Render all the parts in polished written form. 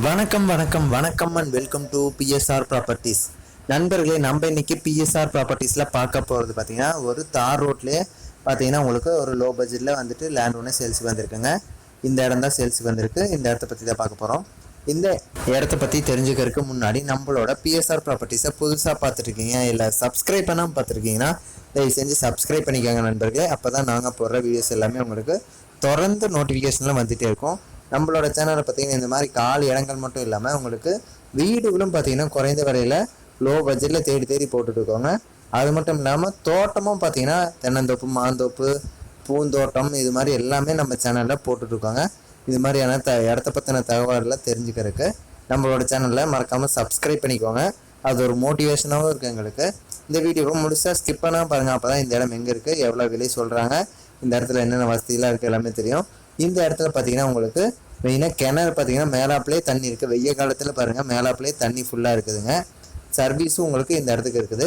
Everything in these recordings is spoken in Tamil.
வணக்கம் வணக்கம் வணக்கம் and welcome to PSR properties. நண்பர்களே, நம்ம இன்னைக்கு பிஎஸ்ஆர் ப்ராப்பர்ட்டிஸில் பார்க்க போகிறது பார்த்தீங்கன்னா ஒரு தார் ரோட்லேயே பார்த்தீங்கன்னா உங்களுக்கு ஒரு லோ பட்ஜெட்டில் வந்துட்டு லேண்ட் ஒன்று சேல்ஸுக்கு வந்திருக்குங்க. இந்த இடம் தான் சேல்ஸுக்கு வந்திருக்கு. இந்த இடத்த பற்றி தான் பார்க்க போகிறோம். இந்த இடத்த பற்றி தெரிஞ்சுக்கிறதுக்கு முன்னாடி நம்மளோட பிஎஸ்ஆர் ப்ராப்பர்ட்டிஸை புதுசாக பார்த்துட்ருக்கீங்க இல்லை சப்ஸ்கிரைப் பண்ணாமல் பார்த்துருக்கீங்கன்னா தயவு செஞ்சு சப்ஸ்கிரைப் பண்ணிக்கோங்க நண்பர்களே. அப்போ தான் நாங்கள் போடுற வீடியோஸ் எல்லாமே உங்களுக்கு தொடர்ந்து நோட்டிஃபிகேஷன்லாம் வந்துகிட்டே இருக்கும். நம்மளோட சேனலை பார்த்தீங்கன்னா இந்த மாதிரி காலி இடங்கள் மட்டும் இல்லாமல் உங்களுக்கு வீடுகளும் பார்த்தீங்கன்னா குறைந்த விலையில் லோ பட்ஜெட்டில் தேடி தேடி போட்டுட்ருக்கோங்க. அது மட்டும் இல்லாமல் தோட்டமும் பார்த்தீங்கன்னா தென்னந்தோப்பு, மாந்தோப்பு, பூந்தோட்டம் இது மாதிரி எல்லாமே நம்ம சேனலில் போட்டுட்ருக்கோங்க. இது மாதிரியான இடத்த பற்றின தகவல்களை தெரிஞ்சுக்கிறதுக்கு நம்மளோட சேனலில் மறக்காமல் சப்ஸ்கிரைப் பண்ணிக்கோங்க. அது ஒரு மோட்டிவேஷனாகவும் இருக்குது எங்களுக்கு. இந்த வீடியோவை முழுசாக ஸ்கிப் பண்ணால் பாருங்கள். அப்போ தான் இந்த இடம் எங்கே இருக்குது, எவ்வளோ விலை சொல்கிறாங்க, இந்த இடத்துல என்னென்ன வசதியெலாம் இருக்குது எல்லாமே தெரியும். இந்த இடத்துல பார்த்தீங்கன்னா உங்களுக்கு மெயினாக கிணறு பார்த்தீங்கன்னா மேலாப்பிலே தண்ணி இருக்குது. வெய்ய காலத்தில் பாருங்கள் மேலாப்பிலே தண்ணி ஃபுல்லாக இருக்குதுங்க. சர்வீஸும் உங்களுக்கு இந்த இடத்துக்கு இருக்குது.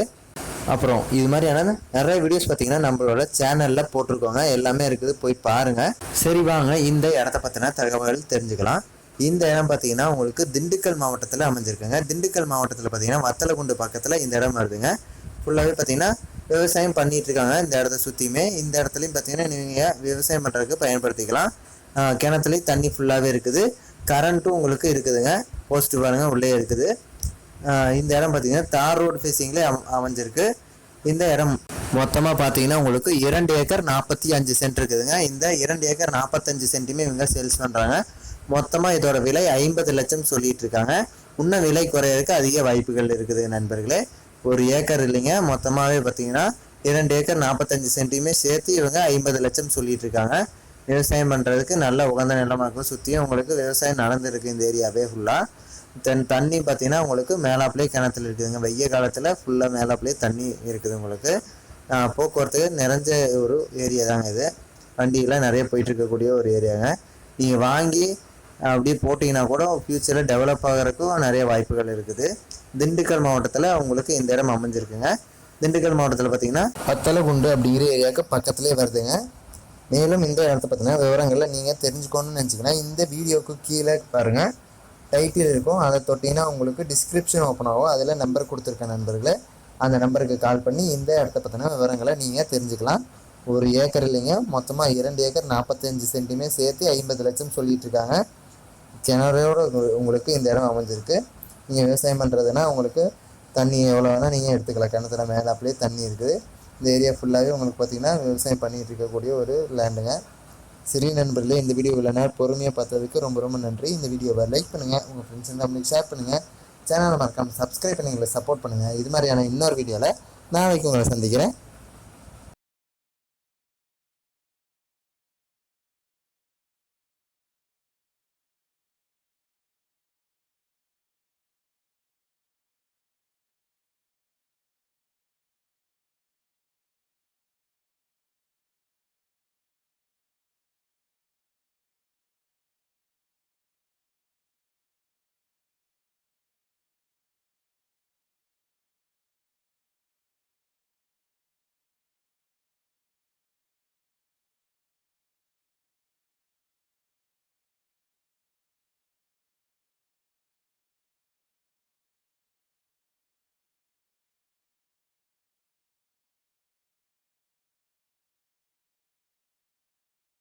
அப்புறம் இது மாதிரியான நிறைய வீடியோஸ் பார்த்தீங்கன்னா நம்மளோட சேனலில் போட்டிருக்கோங்க. எல்லாமே இருக்குது, போய் பாருங்கள். சரி வாங்க இந்த இடத்த பற்றின தகவல் தெரிஞ்சுக்கலாம். இந்த இடம் பார்த்தீங்கன்னா உங்களுக்கு திண்டுக்கல் மாவட்டத்தில் அமைஞ்சிருக்குங்க. திண்டுக்கல் மாவட்டத்தில் பார்த்தீங்கன்னா வத்தலகுண்டு பக்கத்தில் இந்த இடம் வருதுங்க. ஃபுல்லாகவே பார்த்தீங்கன்னா விவசாயம் பண்ணிகிட்டு இருக்காங்க. இந்த இடத்த சுற்றியுமே இந்த இடத்துலையும் பார்த்தீங்கன்னா நீங்கள் விவசாயம் பண்ணுறதுக்கு பயன்படுத்திக்கலாம். கிணத்துலேயும் தண்ணி ஃபுல்லாகவே இருக்குது. கரண்ட்டும் உங்களுக்கு இருக்குதுங்க. போஸ்ட்டு பாருங்கள் உள்ளே இருக்குது. இந்த இடம் பார்த்தீங்கன்னா தார் ரோடு ஃபேஸிங்லேயே அமைஞ்சிருக்கு. இந்த இடம் மொத்தமாக பார்த்தீங்கன்னா உங்களுக்கு 2 ஏக்கர் 45 சென்ட் இருக்குதுங்க. இந்த 2 ஏக்கர் 45 சென்ட்டுமே இவங்க சேல்ஸ் பண்ணுறாங்க. மொத்தமாக இதோட விலை 50 லட்சம் சொல்லிட்டு இருக்காங்க. இன்னும் விலை குறையிறதுக்கு அதிக வாய்ப்புகள் இருக்குது நண்பர்களே. 1 ஏக்கர் இல்லைங்க, மொத்தமாகவே பார்த்தீங்கன்னா 2 ஏக்கர் 45 சென்ட்டுமே சேர்த்து இவங்க 50 லட்சம் சொல்லிட்டு இருக்காங்க. விவசாயம் பண்ணுறதுக்கு நல்ல உகந்த நிலமாக இருக்கும். சுற்றியும் உங்களுக்கு விவசாயம் நடந்துருக்கு இந்த ஏரியாவே ஃபுல்லாக. தண்ணி பார்த்தீங்கன்னா உங்களுக்கு மேலாப்பிலே கிணத்துல இருக்குதுங்க. வெய்ய காலத்தில் ஃபுல்லாக மேலாப்பிலே தண்ணி இருக்குது. உங்களுக்கு போக்குவரத்துக்கு நிறைஞ்ச ஒரு ஏரியா தாங்க இது. வண்டியெல்லாம் நிறைய போயிட்டுருக்கக்கூடிய ஒரு ஏரியாங்க. நீங்கள் வாங்கி அப்படியே போட்டிங்கன்னா கூட ஃப்யூச்சரில் டெவலப் ஆகிறதுக்கும் நிறைய வாய்ப்புகள் இருக்குது. திண்டுக்கல் மாவட்டத்தில் உங்களுக்கு இந்த இடம் அமைஞ்சிருக்குங்க. திண்டுக்கல் மாவட்டத்தில் பார்த்தீங்கன்னா வத்தலகுண்டு அப்படிங்கிற ஏரியாவுக்கு பக்கத்துலேயே வருதுங்க. மேலும் இந்த இடத்த பற்றின விவரங்களில் நீங்கள் தெரிஞ்சுக்கணும்னு நினச்சிங்கன்னா இந்த வீடியோவுக்கு கீழே பாருங்கள், டைட்டில் இருக்கும். அதை தொட்டிங்கன்னா உங்களுக்கு டிஸ்கிரிப்ஷன் ஓப்பன் ஆகும். அதில் நம்பர் கொடுத்துருக்க நண்பர்களே, அந்த நம்பருக்கு கால் பண்ணி இந்த இடத்த பற்றின விவரங்களை நீங்கள் தெரிஞ்சுக்கலாம். 1 ஏக்கர் இல்லைங்க, மொத்தமாக 2 ஏக்கர் 45 சென்ட்டுமே சேர்த்து 50 லட்சம் சொல்லிட்டு இருக்காங்க. கிணறோடு உங்களுக்கு இந்த இடம் அமைஞ்சிருக்கு. நீங்கள் விவசாயம் பண்ணுறதுனா உங்களுக்கு தண்ணி எவ்வளோ வேணால் நீங்கள் எடுத்துக்கலாம். கிணத்துல மேலாப்பிலே தண்ணி இருக்குது. இந்த ஏரியா ஃபுல்லாகவே உங்களுக்கு பார்த்திங்கன்னா விவசாயம் பண்ணிகிட்டு இருக்கக்கூடிய ஒரு லேண்டுங்க. சரி நண்பர்களே, இந்த வீடியோ இவ்வளோ நேரம் பொறுமையாக பார்த்ததுக்கு ரொம்ப ரொம்ப நன்றி. இந்த வீடியோவை லைக் பண்ணுங்கள், உங்கள் ஃப்ரெண்ட்ஸ் இருந்தால் உங்களுக்கு ஷேர் பண்ணுங்கள். சேனலை மறக்காமல் சப்ஸ்கிரைப் பண்ணி எங்களை சப்போர்ட் பண்ணுங்கள். இது மாதிரியான இன்னொரு வீடியோவில் நாளைக்கு உங்களை சந்திக்கிறேன்.